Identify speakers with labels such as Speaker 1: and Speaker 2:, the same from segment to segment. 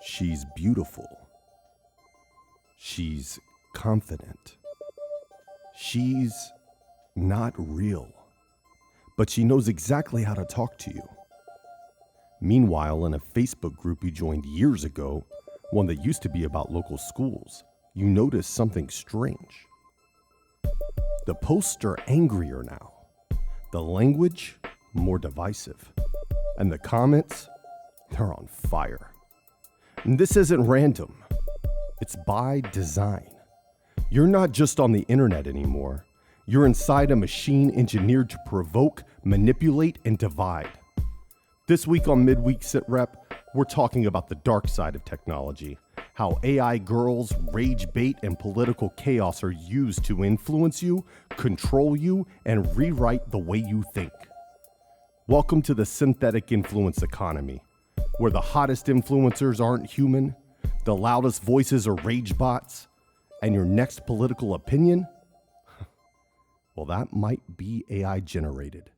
Speaker 1: She's beautiful. She's confident. She's not real, but she knows exactly how to talk to you. Meanwhile, in a Facebook group you joined years ago, one that used to be about local schools, you notice something strange. The posts are angrier now, the language more divisive, and the comments, they're on fire. And this isn't random, it's by design. You're not just on the internet anymore, you're inside a machine engineered to provoke, manipulate, and divide. This week on Midweek Sitrep, we're talking about the dark side of technology, how AI girls, rage bait, and political chaos are used to influence you, control you, and rewrite the way you think. Welcome to the synthetic influence economy, where the hottest influencers aren't human, the loudest voices are rage bots, and your next political opinion, well, that might be AI generated.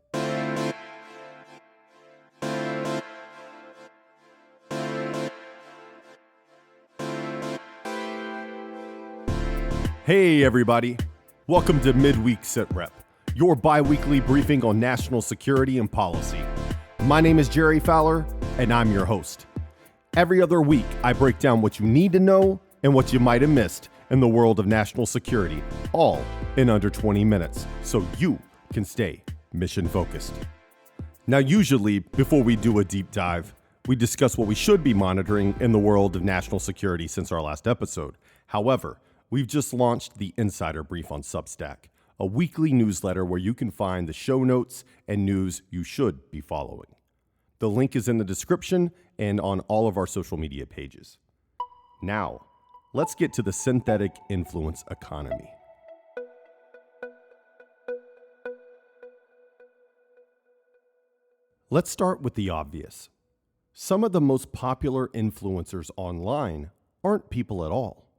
Speaker 1: Hey everybody, welcome to Midweek Sitrep, your bi-weekly briefing on national security and policy. My name is Jerry Fowler, and I'm your host. Every other week, I break down what you need to know and what you might have missed in the world of national security, all in under 20 minutes, so you can stay mission focused. Now, usually, before we do a deep dive, we discuss what we should be monitoring in the world of national security since our last episode. However, we've just launched the Insider Brief on Substack, a weekly newsletter where you can find the show notes and news you should be following. The link is in the description and on all of our social media pages. Now, let's get to the synthetic influence economy. Let's start with the obvious. Some of the most popular influencers online aren't people at all.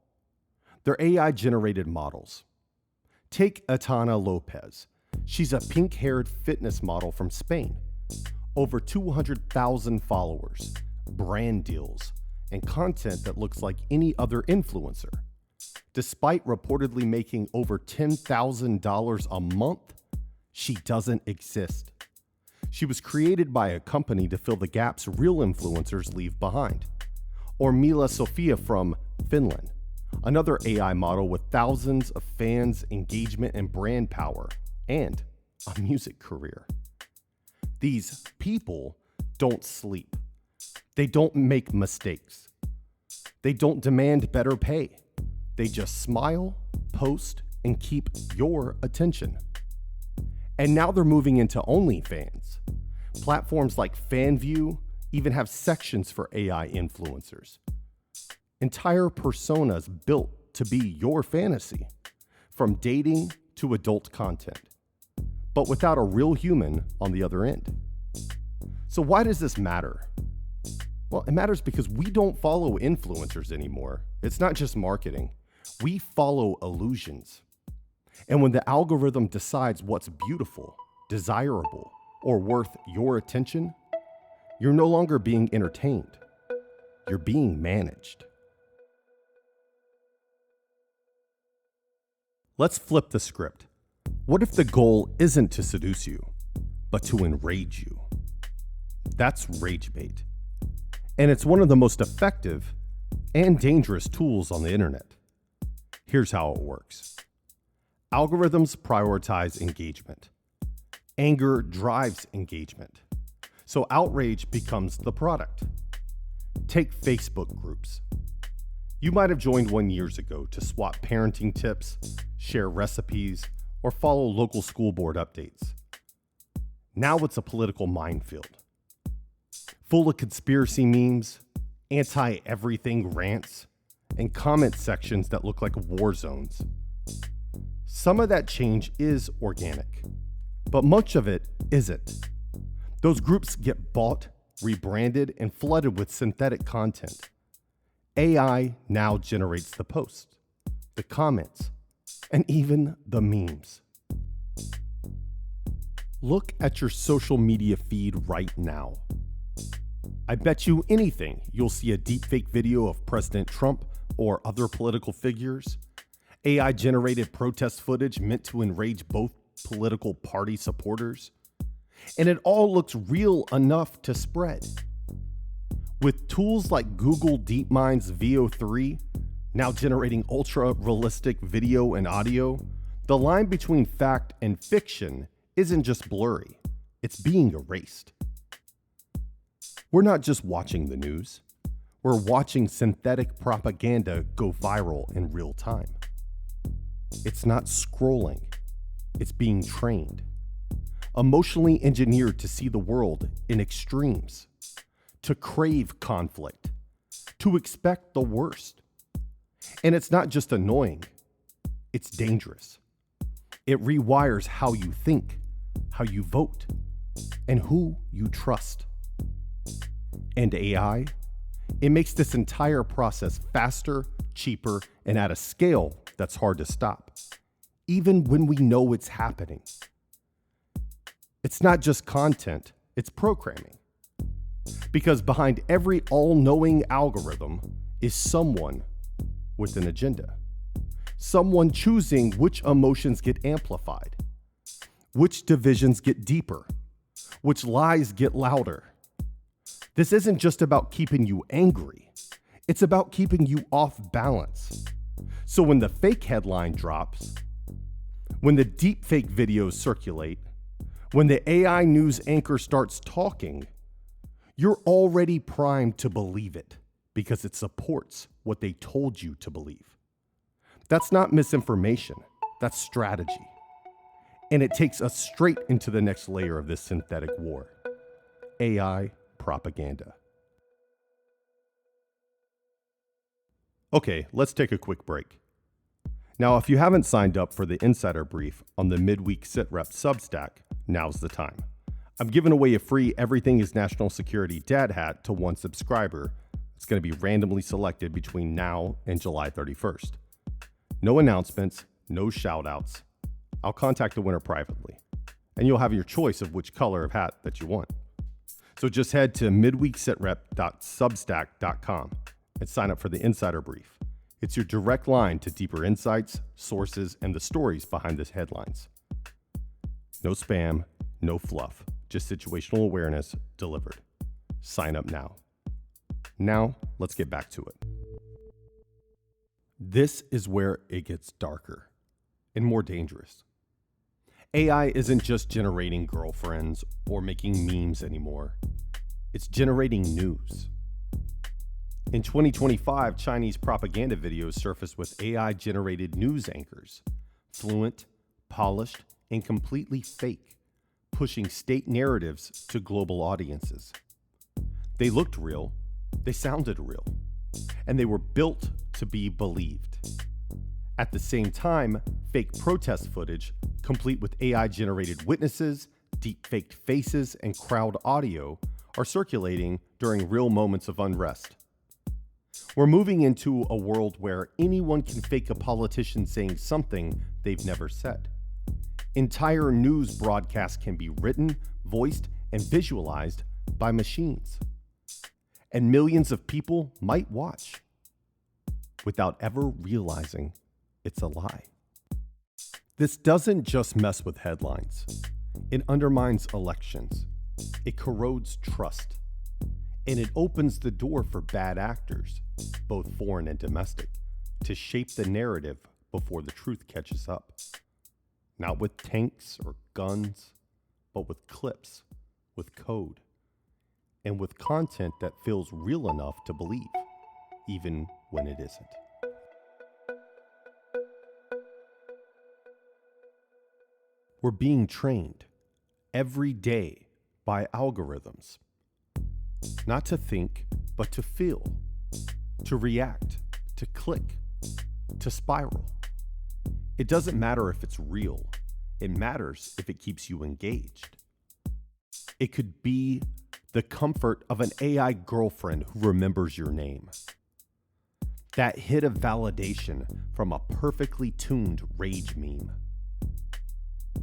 Speaker 1: They're AI-generated models. Take Atana Lopez. She's a pink-haired fitness model from Spain. Over 200,000 followers, brand deals, and content that looks like any other influencer. Despite reportedly making over $10,000 a month, she doesn't exist. She was created by a company to fill the gaps real influencers leave behind. Or Mila Sofia from Finland, another AI model with thousands of fans, engagement, and brand power, and a music career. These people don't sleep. They don't make mistakes. They don't demand better pay. They just smile, post, and keep your attention. And now they're moving into OnlyFans. Platforms like FanView even have sections for AI influencers. Entire personas built to be your fantasy, from dating to adult content, but without a real human on the other end. So why does this matter? Well, it matters because we don't follow influencers anymore. It's not just marketing. We follow illusions. And when the algorithm decides what's beautiful, desirable, or worth your attention, you're no longer being entertained. You're being managed. Let's flip the script. What if the goal isn't to seduce you, but to enrage you? That's rage bait. And it's one of the most effective and dangerous tools on the internet. Here's how it works. Algorithms prioritize engagement. Anger drives engagement. So outrage becomes the product. Take Facebook groups. You might have joined one years ago to swap parenting tips, share recipes, or follow local school board updates. Now it's a political minefield, full of conspiracy memes, anti-everything rants, and comment sections that look like war zones. Some of that change is organic, but much of it isn't. Those groups get bought, rebranded, and flooded with synthetic content. AI now generates the posts, the comments, and even the memes. Look at your social media feed right now. I bet you anything you'll see a deepfake video of President Trump or other political figures, AI-generated protest footage meant to enrage both political party supporters, and it all looks real enough to spread. With tools like Google DeepMind's VO3 now generating ultra-realistic video and audio, the line between fact and fiction isn't just blurry, it's being erased. We're not just watching the news, we're watching synthetic propaganda go viral in real time. It's not scrolling, it's being trained, emotionally engineered to see the world in extremes, to crave conflict, to expect the worst. And it's not just annoying, it's dangerous. It rewires how you think, how you vote, and who you trust. And AI, it makes this entire process faster, cheaper, and at a scale that's hard to stop, even when we know it's happening. It's not just content, it's programming. Because behind every all-knowing algorithm is someone with an agenda. Someone choosing which emotions get amplified, which divisions get deeper, which lies get louder. This isn't just about keeping you angry. It's about keeping you off balance. So when the fake headline drops, when the deepfake videos circulate, when the AI news anchor starts talking, you're already primed to believe it because it supports what they told you to believe. That's not misinformation, that's strategy. And it takes us straight into the next layer of this synthetic war: AI propaganda. Okay, let's take a quick break. Now, if you haven't signed up for the insider brief on the Midweek Sitrep Substack, now's the time. I'm giving away a free Everything is National Security dad hat to one subscriber. It's going to be randomly selected between now and July 31st. No announcements, no shout outs. I'll contact the winner privately, and you'll have your choice of which color of hat that you want. So just head to midweeksitrep.substack.com and sign up for the insider brief. It's your direct line to deeper insights, sources, and the stories behind the headlines. No spam, no fluff, just situational awareness delivered. Sign up now. Now, let's get back to it. This is where it gets darker and more dangerous. AI isn't just generating girlfriends or making memes anymore. It's generating news. In 2025, Chinese propaganda videos surfaced with AI-generated news anchors, fluent, polished, and completely fake, pushing state narratives to global audiences. They looked real, they sounded real, and they were built to be believed. At the same time, fake protest footage, complete with AI-generated witnesses, deep-faked faces, and crowd audio, are circulating during real moments of unrest. We're moving into a world where anyone can fake a politician saying something they've never said. Entire news broadcasts can be written, voiced, and visualized by machines. And millions of people might watch without ever realizing it's a lie. This doesn't just mess with headlines. It undermines elections. It corrodes trust. And it opens the door for bad actors, both foreign and domestic, to shape the narrative before the truth catches up. Not with tanks or guns, but with clips, with code, and with content that feels real enough to believe, even when it isn't. We're being trained every day by algorithms, not to think, but to feel, to react, to click, to spiral. It doesn't matter if it's real. It matters if it keeps you engaged. It could be the comfort of an AI girlfriend who remembers your name. That hit of validation from a perfectly tuned rage meme.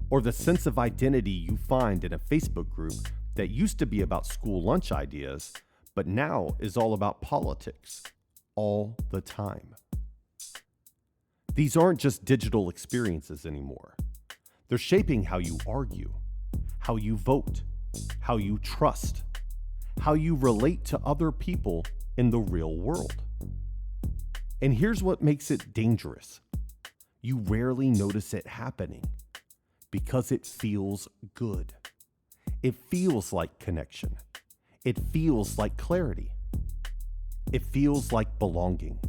Speaker 1: Or the sense of identity you find in a Facebook group that used to be about school lunch ideas, but now is all about politics all the time. These aren't just digital experiences anymore. They're shaping how you argue, how you vote, how you trust, how you relate to other people in the real world. And here's what makes it dangerous. You rarely notice it happening because it feels good. It feels like connection. It feels like clarity. It feels like belonging.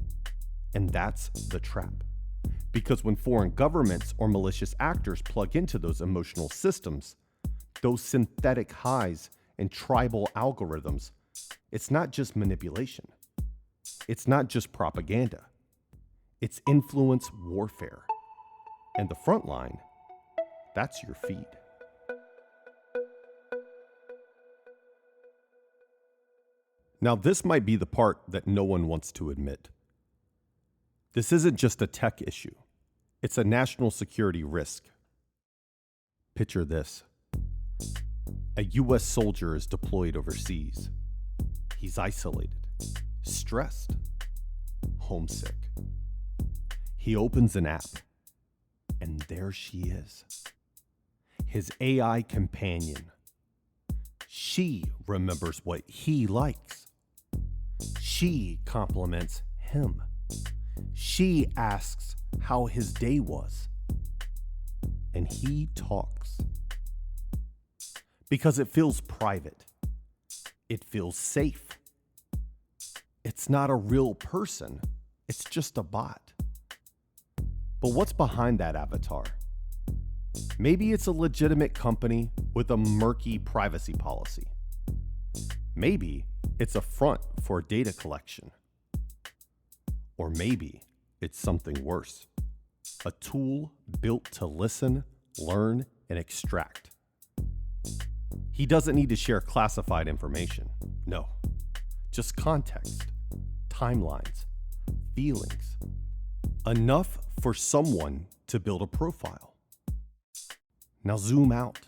Speaker 1: And that's the trap. Because when foreign governments or malicious actors plug into those emotional systems, those synthetic highs and tribal algorithms, it's not just manipulation. It's not just propaganda. It's influence warfare. And the front line, that's your feed. Now, this might be the part that no one wants to admit. This isn't just a tech issue. It's a national security risk. Picture this. A U.S. soldier is deployed overseas. He's isolated, stressed, homesick. He opens an app, and there she is. His AI companion. She remembers what he likes. She compliments him. She asks how his day was. And he talks. Because it feels private. It feels safe. It's not a real person. It's just a bot. But what's behind that avatar? Maybe it's a legitimate company with a murky privacy policy. Maybe it's a front for data collection. Or maybe it's something worse. A tool built to listen, learn, and extract. He doesn't need to share classified information. No, just context, timelines, feelings. Enough for someone to build a profile. Now zoom out.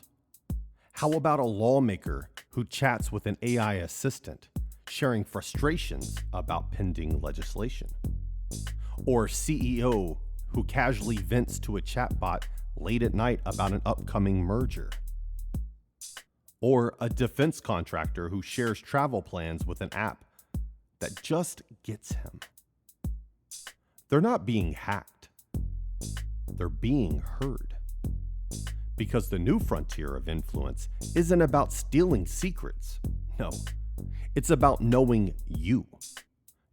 Speaker 1: How about a lawmaker who chats with an AI assistant, sharing frustrations about pending legislation? Or a CEO who casually vents to a chatbot late at night about an upcoming merger? Or a defense contractor who shares travel plans with an app that just gets him? They're not being hacked. They're being heard. Because the new frontier of influence isn't about stealing secrets. No, it's about knowing you,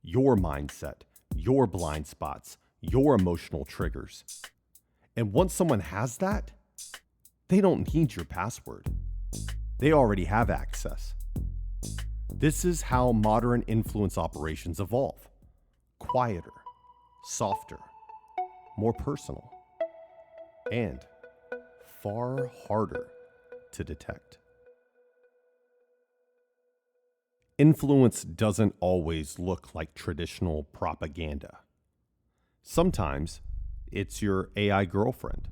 Speaker 1: your mindset, your blind spots, your emotional triggers. And once someone has that, they don't need your password. They already have access. This is how modern influence operations evolve. Quieter, softer, more personal, and far harder to detect. Influence doesn't always look like traditional propaganda. Sometimes it's your AI girlfriend.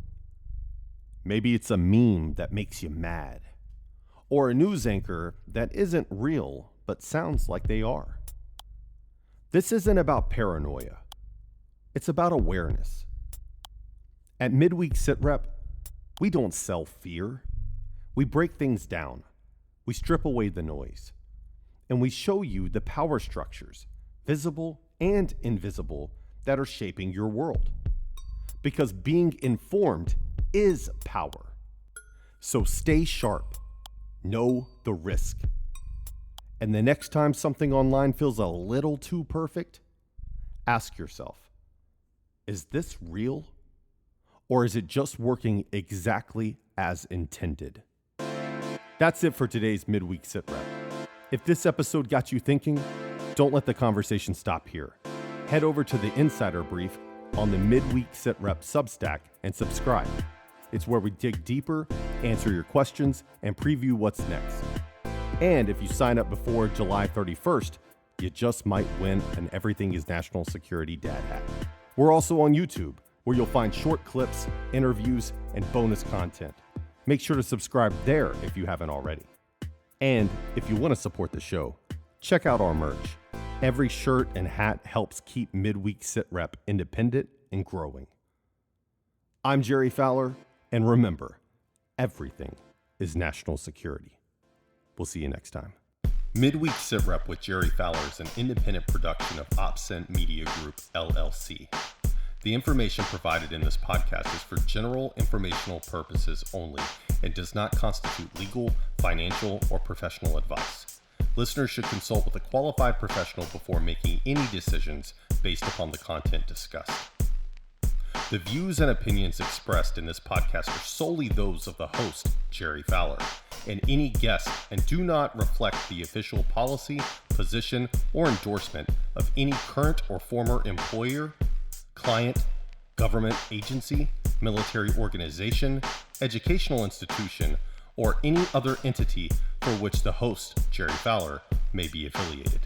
Speaker 1: Maybe it's a meme that makes you mad, or a news anchor that isn't real but sounds like they are. This isn't about paranoia. It's about awareness. At Midweek Sitrep, we don't sell fear. We break things down. We strip away the noise. And we show you the power structures, visible and invisible, that are shaping your world. Because being informed is power. So stay sharp. Know the risk. And the next time something online feels a little too perfect, ask yourself, is this real? Or is it just working exactly as intended? That's it for today's Midweek Sitrep. If this episode got you thinking, don't let the conversation stop here. Head over to the Insider Brief on the Midweek Sitrep Substack and subscribe. It's where we dig deeper, answer your questions, and preview what's next. And if you sign up before July 31st, you just might win an Everything is National Security Dad hat. We're also on YouTube, where you'll find short clips, interviews, and bonus content. Make sure to subscribe there if you haven't already. And if you want to support the show, Check out our merch. Every shirt and hat helps keep Midweek Sitrep independent and growing. I'm Jerry Fowler, and remember, everything is national security. We'll see you next time. Midweek Sitrep with Jerry Fowler is an independent production of OpScent Media Group, LLC. The information provided in this podcast is for general informational purposes only and does not constitute legal, financial, or professional advice. Listeners should consult with a qualified professional before making any decisions based upon the content discussed. The views and opinions expressed in this podcast are solely those of the host, Jerry Fowler, and any guest, and do not reflect the official policy, position, or endorsement of any current or former employer, client, government agency, military organization, educational institution, or any other entity for which the host, Jerry Fowler, may be affiliated.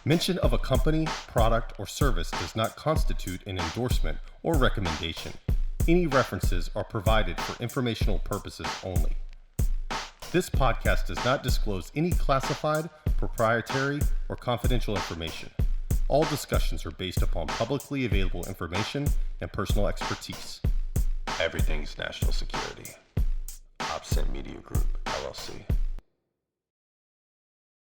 Speaker 1: Mention of a company, product, or service does not constitute an endorsement or recommendation. Any references are provided for informational purposes only. This podcast does not disclose any classified, proprietary, or confidential information. All discussions are based upon publicly available information and personal expertise.
Speaker 2: Everything's national security. OpScent Media Group, LLC.